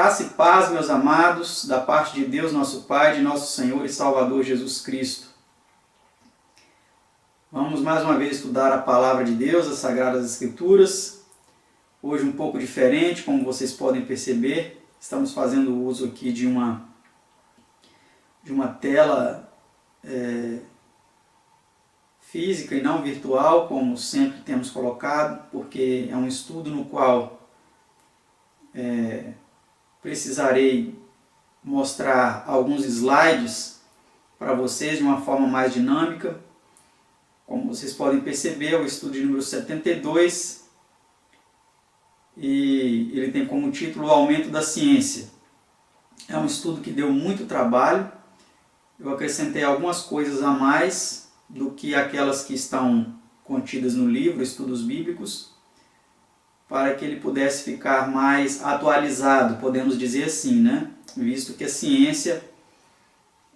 Graça e paz, meus amados, da parte de Deus, nosso Pai, de nosso Senhor e Salvador Jesus Cristo. Vamos mais uma vez estudar a Palavra de Deus, as Sagradas Escrituras. Hoje um pouco diferente, como vocês podem perceber. Estamos fazendo uso aqui de uma tela física e não virtual, como sempre temos colocado, porque é um estudo no qual precisarei mostrar alguns slides para vocês de uma forma mais dinâmica. Como vocês podem perceber, é o estudo de número 72 e ele tem como título o aumento da ciência. É um estudo que deu muito trabalho. Eu acrescentei algumas coisas a mais do que aquelas que estão contidas no livro, Estudos Bíblicos, para que ele pudesse ficar mais atualizado, podemos dizer assim, né? Visto que a ciência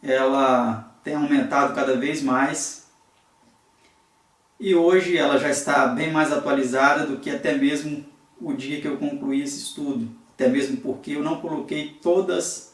ela tem aumentado cada vez mais e hoje ela já está bem mais atualizada do que até mesmo o dia que eu concluí esse estudo, até mesmo porque eu não coloquei todas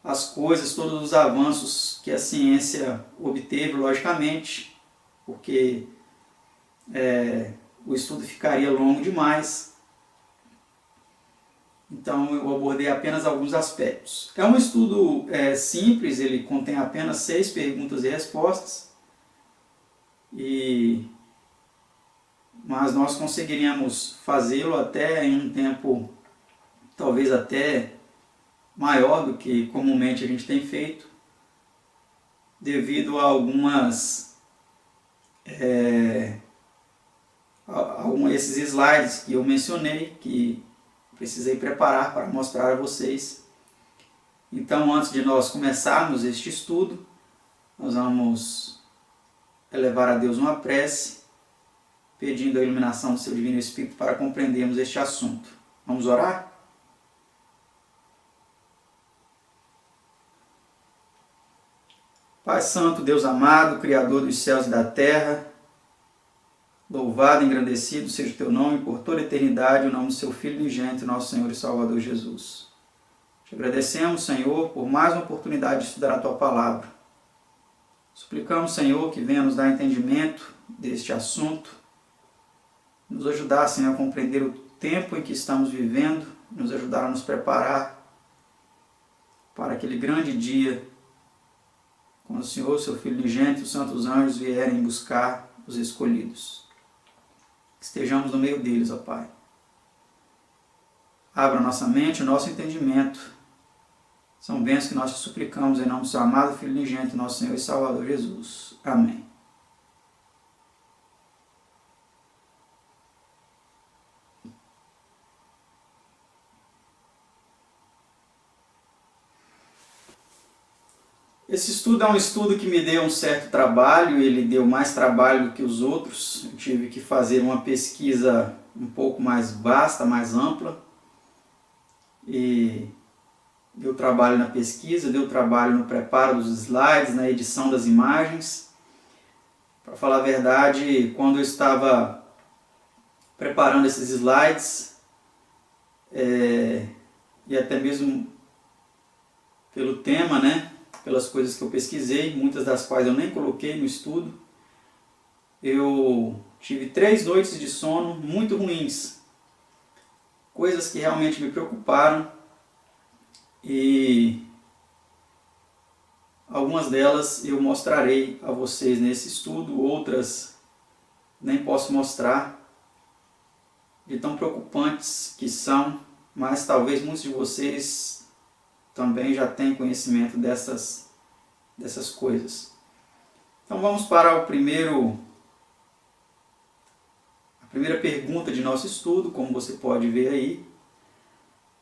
as coisas, todos os avanços que a ciência obteve, logicamente, porque o estudo ficaria longo demais. Então eu abordei apenas alguns aspectos. É um estudo simples, ele contém apenas 6 perguntas e respostas, mas nós conseguiríamos fazê-lo até em um tempo talvez até maior do que comumente a gente tem feito, devido a esses slides que eu mencionei, que precisei preparar para mostrar a vocês. Então, antes de nós começarmos este estudo, nós vamos elevar a Deus uma prece, pedindo a iluminação do seu Divino Espírito para compreendermos este assunto. Vamos orar? Pai Santo, Deus amado, Criador dos céus e da terra, louvado e engrandecido seja o teu nome por toda a eternidade, o nome do seu Filho unigênito, nosso Senhor e Salvador Jesus. Te agradecemos, Senhor, por mais uma oportunidade de estudar a tua palavra. Suplicamos, Senhor, que venha nos dar entendimento deste assunto, nos ajudar, Senhor, a compreender o tempo em que estamos vivendo, nos ajudar a nos preparar para aquele grande dia, quando o Senhor, seu Filho unigênito e os santos anjos vierem buscar os escolhidos. Que estejamos no meio deles, ó Pai. Abra nossa mente, o nosso entendimento. São bênçãos que nós te suplicamos em nome do seu amado Filho unigênito, nosso Senhor e Salvador Jesus. Amém. Esse estudo é um estudo que me deu um certo trabalho, ele deu mais trabalho do que os outros. Eu tive que fazer uma pesquisa um pouco mais vasta, mais ampla. E deu trabalho na pesquisa, deu trabalho no preparo dos slides, na edição das imagens. Para falar a verdade, quando eu estava preparando esses slides, e até mesmo pelo tema, né? Pelas coisas que eu pesquisei, muitas das quais eu nem coloquei no estudo, eu tive 3 noites de sono muito ruins, coisas que realmente me preocuparam, e algumas delas eu mostrarei a vocês nesse estudo, outras nem posso mostrar, de tão preocupantes que são, mas talvez muitos de vocês também já tem conhecimento dessas coisas. Então vamos para a primeira pergunta de nosso estudo, como você pode ver aí,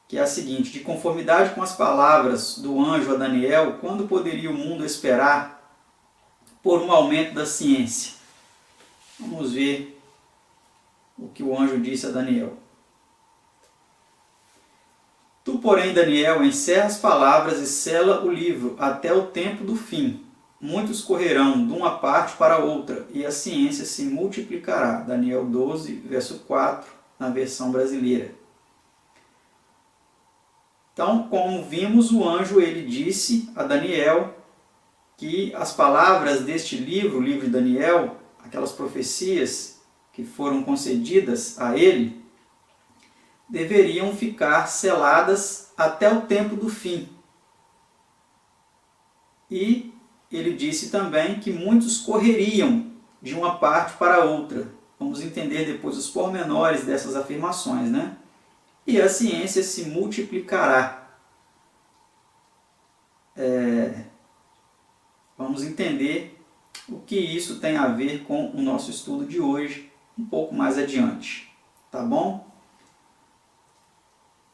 que é a seguinte: de conformidade com as palavras do anjo a Daniel, quando poderia o mundo esperar por um aumento da ciência? Vamos ver o que o anjo disse a Daniel. Tu, porém, Daniel, encerra as palavras e sela o livro até o tempo do fim. Muitos correrão de uma parte para outra, e a ciência se multiplicará. Daniel 12, verso 4, na versão brasileira. Então, como vimos, o anjo ele disse a Daniel que as palavras deste livro, o livro de Daniel, aquelas profecias que foram concedidas a ele, deveriam ficar seladas até o tempo do fim. E ele disse também que muitos correriam de uma parte para outra. Vamos entender depois os pormenores dessas afirmações, né? E a ciência se multiplicará. Vamos entender o que isso tem a ver com o nosso estudo de hoje, um pouco mais adiante. Tá bom?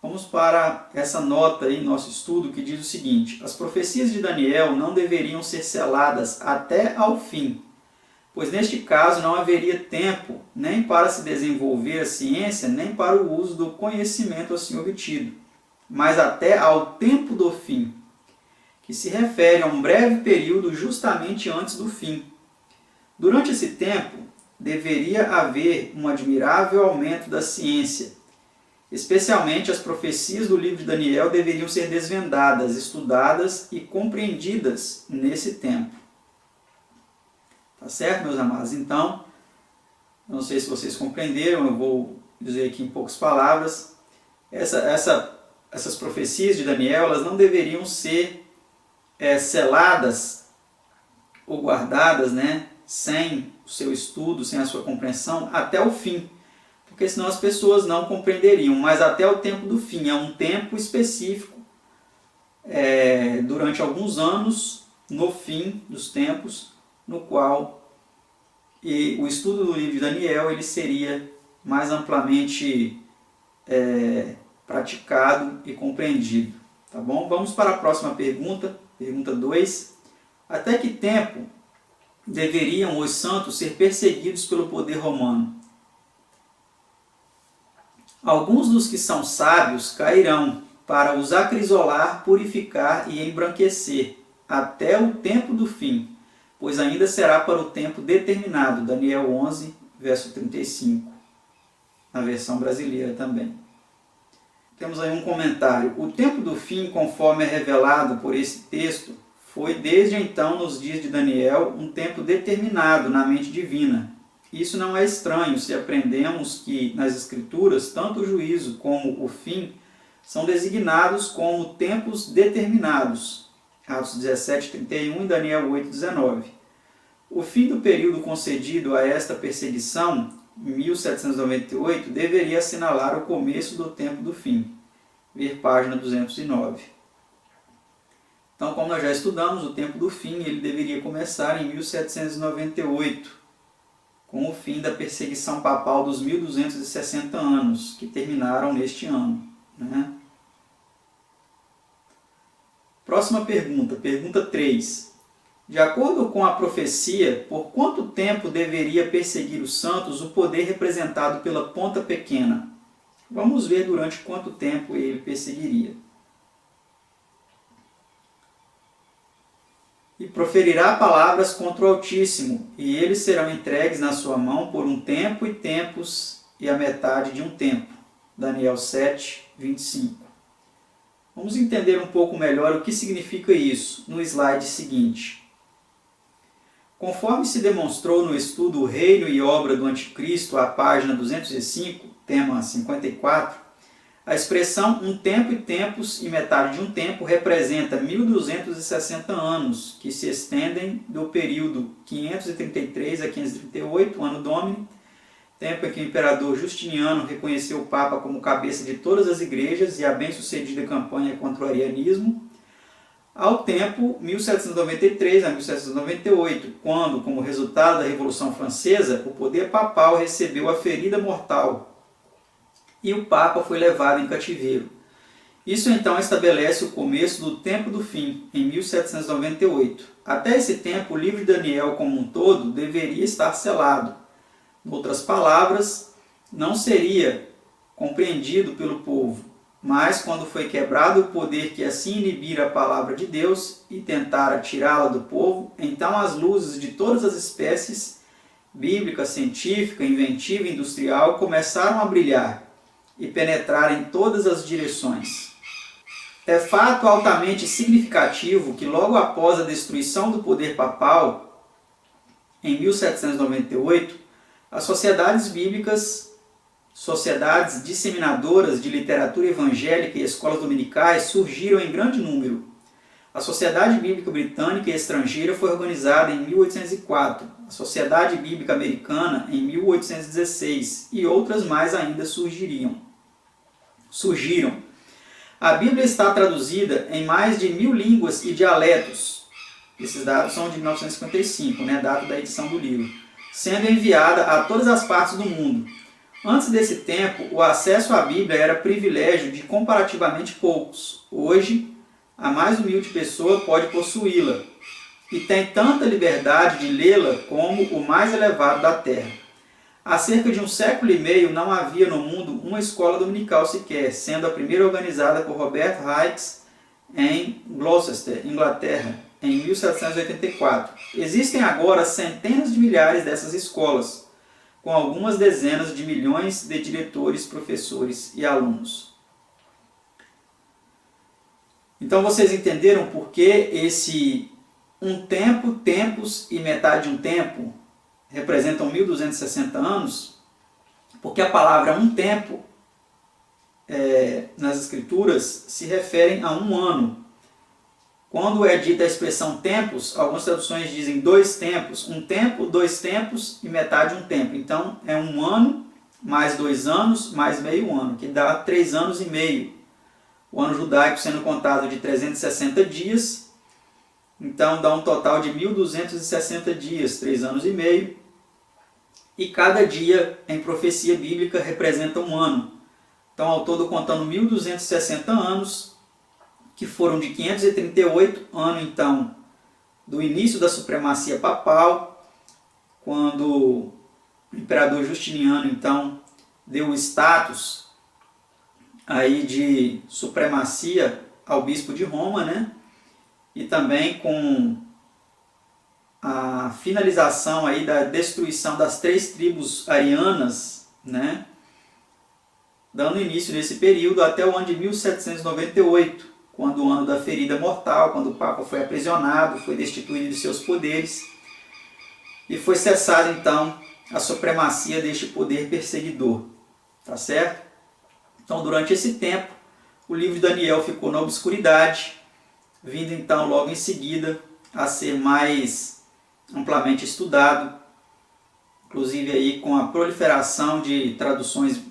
Vamos para essa nota aí, nosso estudo, que diz o seguinte: as profecias de Daniel não deveriam ser seladas até ao fim, pois neste caso não haveria tempo nem para se desenvolver a ciência, nem para o uso do conhecimento assim obtido, mas até ao tempo do fim, que se refere a um breve período justamente antes do fim. Durante esse tempo, deveria haver um admirável aumento da ciência. Especialmente as profecias do livro de Daniel deveriam ser desvendadas, estudadas e compreendidas nesse tempo. Tá certo, meus amados? Então, não sei se vocês compreenderam, eu vou dizer aqui em poucas palavras. Essas profecias de Daniel, elas não deveriam ser seladas ou guardadas, né, sem o seu estudo, sem a sua compreensão, até o fim. Porque senão as pessoas não compreenderiam, mas até o tempo do fim, é um tempo específico, durante alguns anos, no fim dos tempos, no qual o estudo do livro de Daniel ele seria mais amplamente praticado e compreendido. Tá bom? Vamos para a próxima pergunta, pergunta 2. Até que tempo deveriam os santos ser perseguidos pelo poder romano? Alguns dos que são sábios cairão para os acrisolar, purificar e embranquecer até o tempo do fim, pois ainda será para o tempo determinado. Daniel 11, verso 35, na versão brasileira também. Temos aí um comentário. O tempo do fim, conforme é revelado por esse texto, foi desde então, nos dias de Daniel, um tempo determinado na mente divina. Isso não é estranho se aprendemos que nas Escrituras, tanto o juízo como o fim são designados como tempos determinados. Atos 17:31 e Daniel 8:19. O fim do período concedido a esta perseguição, em 1798, deveria assinalar o começo do tempo do fim. Ver página 209. Então, como nós já estudamos, o tempo do fim ele deveria começar em 1798, com o fim da perseguição papal dos 1260 anos, que terminaram neste ano, né? Próxima pergunta, pergunta 3. De acordo com a profecia, por quanto tempo deveria perseguir os santos o poder representado pela ponta pequena? Vamos ver durante quanto tempo ele perseguiria. E proferirá palavras contra o Altíssimo, e eles serão entregues na sua mão por um tempo e tempos e a metade de um tempo. Daniel 7:25. Vamos entender um pouco melhor o que significa isso no slide seguinte. Conforme se demonstrou no estudo O Reino e Obra do Anticristo, à página 205, tema 54, a expressão um tempo e tempos e metade de um tempo representa 1260 anos, que se estendem do período 533 a 538, ano Domini, tempo em que o imperador Justiniano reconheceu o Papa como cabeça de todas as igrejas e a bem-sucedida campanha contra o arianismo, ao tempo 1793 a 1798, quando, como resultado da Revolução Francesa, o poder papal recebeu a ferida mortal e o Papa foi levado em cativeiro. Isso então estabelece o começo do tempo do fim, em 1798. Até esse tempo, o livro de Daniel como um todo deveria estar selado. Em outras palavras, não seria compreendido pelo povo, mas quando foi quebrado o poder que assim inibira a palavra de Deus e tentara tirá-la do povo, então as luzes de todas as espécies, bíblica, científica, inventiva e industrial, começaram a brilhar e penetrar em todas as direções. É fato altamente significativo que logo após a destruição do poder papal, em 1798, as sociedades bíblicas, sociedades disseminadoras de literatura evangélica e escolas dominicais surgiram em grande número. A Sociedade Bíblica Britânica e Estrangeira foi organizada em 1804, a Sociedade Bíblica Americana em 1816 e outras mais ainda surgiram. A Bíblia está traduzida em mais de 1000 línguas e dialetos. Esses dados são de 1955, data da edição do livro, sendo enviada a todas as partes do mundo. Antes desse tempo, o acesso à Bíblia era privilégio de comparativamente poucos. Hoje, a mais humilde pessoa pode possuí-la e tem tanta liberdade de lê-la como o mais elevado da terra. Há cerca de um século e meio não havia no mundo uma escola dominical sequer, sendo a primeira organizada por Robert Hicks em Gloucester, Inglaterra, em 1784. Existem agora centenas de milhares dessas escolas, com algumas dezenas de milhões de diretores, professores e alunos. Então vocês entenderam por que esse um tempo, tempos e metade de um tempo representam 1260 anos? Porque a palavra um tempo nas escrituras se referem a um ano. Quando é dita a expressão tempos, algumas traduções dizem 2 tempos, 1 tempo, 2 tempos e metade de um tempo. Então é 1 ano, mais 2 anos, mais meio ano, que dá 3 anos e meio. O ano judaico sendo contado de 360 dias, então dá um total de 1260 dias, 3 anos e meio. E cada dia em profecia bíblica representa um ano. Então ao todo contando 1260 anos, que foram de 538, ano então do início da supremacia papal, quando o imperador Justiniano então deu o status aí de supremacia ao bispo de Roma, e também com a finalização aí da destruição das 3 tribos arianas, dando início nesse período até o ano de 1798, quando o ano da ferida mortal, quando o Papa foi aprisionado, foi destituído de seus poderes e foi cessada então a supremacia deste poder perseguidor, tá certo? Então durante esse tempo o livro de Daniel ficou na obscuridade, vindo então logo em seguida a ser mais amplamente estudado, inclusive aí com a proliferação de traduções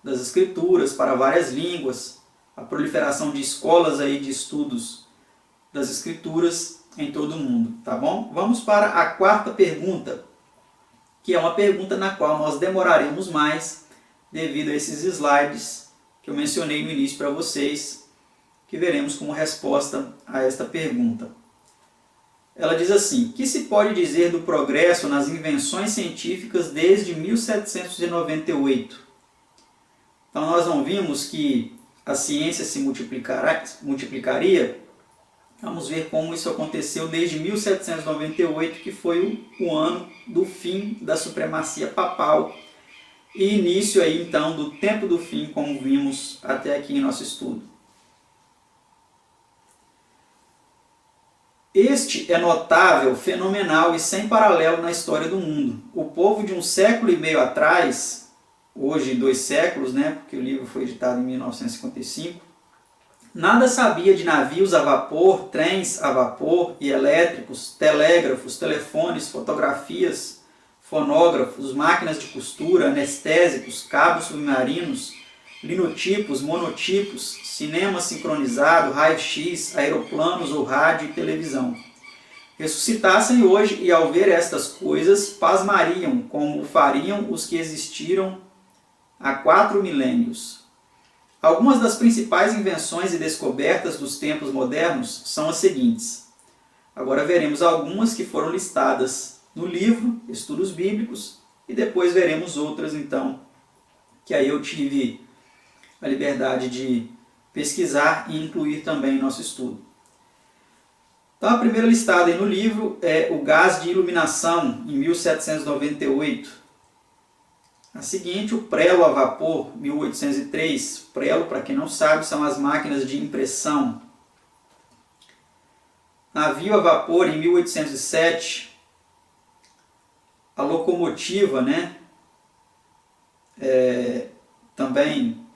das escrituras para várias línguas, a proliferação de escolas aí de estudos das escrituras em todo o mundo, tá bom? Vamos para a 4ª pergunta, que é uma pergunta na qual nós demoraremos mais devido a esses slides que eu mencionei no início para vocês, que veremos como resposta a esta pergunta. Ela diz assim: que se pode dizer do progresso nas invenções científicas desde 1798? Então nós não vimos que a ciência se multiplicaria? Vamos ver como isso aconteceu desde 1798, que foi o ano do fim da supremacia papal e início aí então do tempo do fim, como vimos até aqui em nosso estudo. Este é notável, fenomenal e sem paralelo na história do mundo. O povo de um século e meio atrás, hoje 2 séculos, porque o livro foi editado em 1955, nada sabia de navios a vapor, trens a vapor e elétricos, telégrafos, telefones, fotografias, fonógrafos, máquinas de costura, anestésicos, cabos submarinos, linotipos, monotipos, cinema sincronizado, raio-x, aeroplanos ou rádio e televisão. Ressuscitassem hoje e ao ver estas coisas, pasmariam como fariam os que existiram há 4 milênios. Algumas das principais invenções e descobertas dos tempos modernos são as seguintes. Agora veremos algumas que foram listadas no livro Estudos Bíblicos e depois veremos outras então, que aí eu tive a liberdade de pesquisar e incluir também em nosso estudo. Então a primeira listada aí no livro é o gás de iluminação, em 1798. A seguinte, o prelo a vapor, 1803. Prelo, para quem não sabe, são as máquinas de impressão. Navio a vapor, em 1807. A locomotiva, né? Também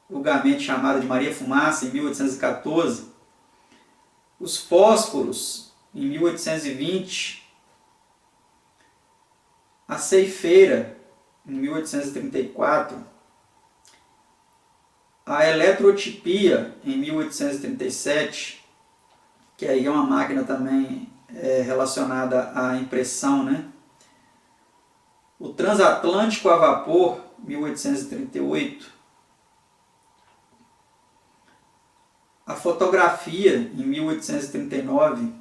vulgarmente chamada de Maria Fumaça, em 1814. Os fósforos, em 1820. A ceifeira, em 1834. A eletrotipia, em 1837, que aí é uma máquina também relacionada à impressão, né? O transatlântico a vapor, 1838. A fotografia, em 1839.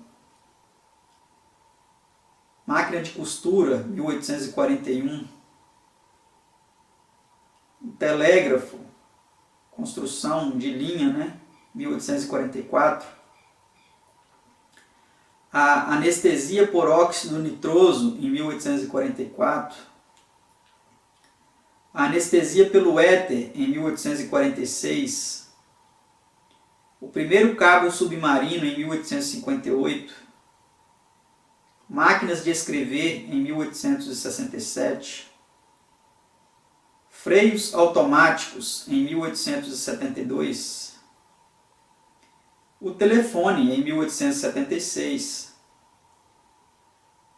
Máquina de costura, 1841. O telégrafo, construção de linha, né? 1844. A anestesia por óxido nitroso, em 1844. A anestesia pelo éter, em 1846. O primeiro cabo submarino, em 1858. Máquinas de escrever, em 1867. Freios automáticos, em 1872. O telefone, em 1876.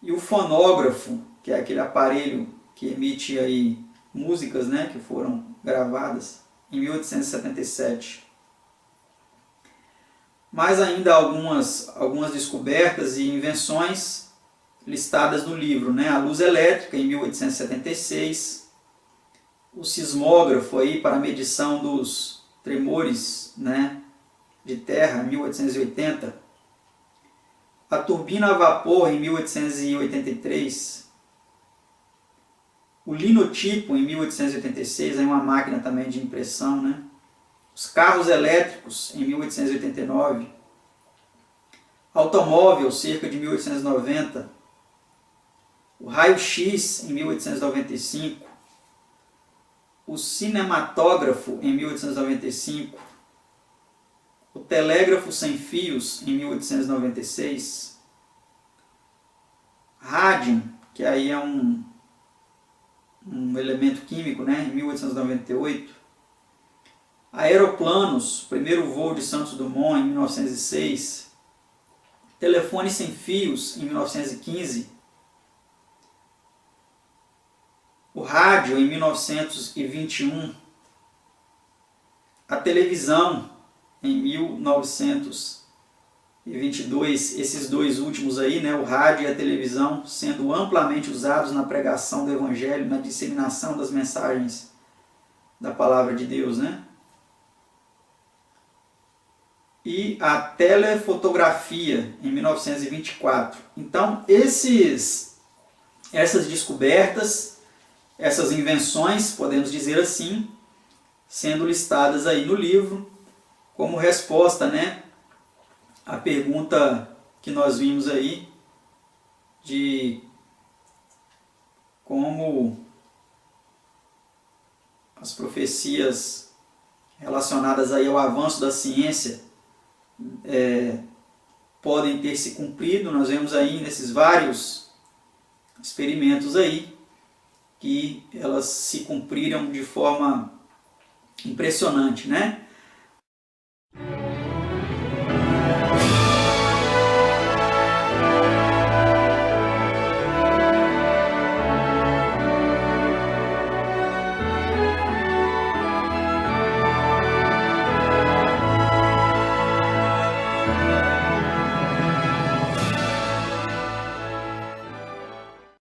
E o fonógrafo, que é aquele aparelho que emite aí músicas, né, que foram gravadas, em 1877. Mais ainda algumas descobertas e invenções listadas no livro, né? A luz elétrica, em 1876. O sismógrafo aí para medição dos tremores, né, de terra, em 1880. A turbina a vapor, em 1883. O linotipo, em 1886, é uma máquina também de impressão, né? Os carros elétricos, em 1889. Automóvel, cerca de 1890. O raio-x, em 1895. O cinematógrafo, em 1895. O telégrafo sem fios, em 1896. Rádio, que aí é um elemento químico, né, em 1898. Aeroplanos, primeiro voo de Santos Dumont, em 1906. Telefone sem fios, em 1915. O rádio, em 1921. A televisão, em 1922. Esses dois últimos aí, né, o rádio e a televisão, sendo amplamente usados na pregação do Evangelho, na disseminação das mensagens da Palavra de Deus, né? E a telefotografia, em 1924. Então, essas descobertas, essas invenções, podemos dizer assim, sendo listadas aí no livro, como resposta, né, à pergunta que nós vimos aí, de como as profecias relacionadas aí ao avanço da ciência podem ter se cumprido. Nós vemos aí nesses vários experimentos aí que elas se cumpriram de forma impressionante, né?